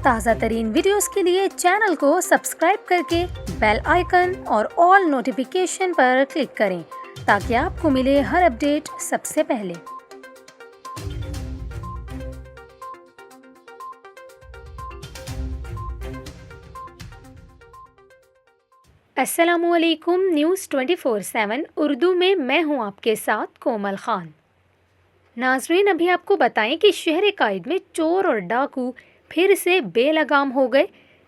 تازہ ترین ویڈیوز کے لیے چینل کو سبسکرائب کر کے بیل آئیکن اور آل نوٹیفیکیشن پر کلک کریں تاکہ آپ کو ملے ہر اپڈیٹ سب سے پہلے۔ السلام علیکم، نیوز 24/7 اردو میں ہوں آپ کے ساتھ کومل خان۔ ناظرین، ابھی آپ کو بتائیں کہ شہر قائد میں چور اور ڈاکو پھر سے بے لگام ہو گئے۔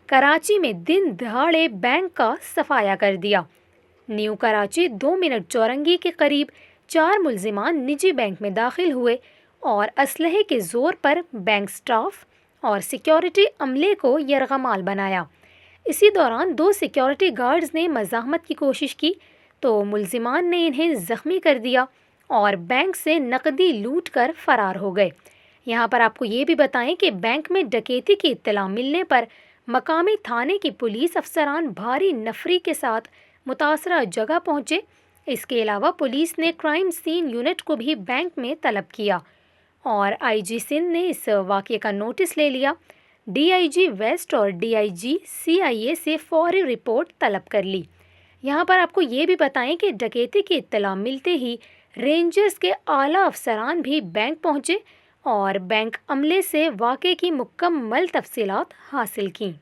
کراچی میں دن دہاڑے بینک کا صفایا کر دیا۔ نیو کراچی 2 منٹ چورنگی کے قریب 4 ملزمان نجی بینک میں داخل ہوئے اور اسلحے کے زور پر بینک سٹاف اور سیکیورٹی عملے کو یرغمال بنایا۔ اسی دوران 2 سیکیورٹی گارڈز نے مزاحمت کی کوشش کی تو ملزمان نے انہیں زخمی کر دیا اور بینک سے نقدی لوٹ کر فرار ہو گئے۔ یہاں پر آپ کو یہ بھی بتائیں کہ بینک میں ڈکیتی کی اطلاع ملنے پر مقامی تھانے کی پولیس افسران بھاری نفری کے ساتھ متاثرہ جگہ پہنچے۔ اس کے علاوہ پولیس نے کرائم سین یونٹ کو بھی بینک میں طلب کیا اور آئی جی سندھ نے اس واقعے کا نوٹس لے لیا۔ ڈی آئی جی ویسٹ اور ڈی آئی جی سی آئی اے سے فوری رپورٹ طلب کر لی۔ یہاں پر آپ کو یہ بھی بتائیں کہ ڈکیتی کی اطلاع ملتے ہی رینجرز کے اعلیٰ افسران بھی بینک پہنچے اور بینک عملے سے واقعے کی مکمل تفصیلات حاصل کیں۔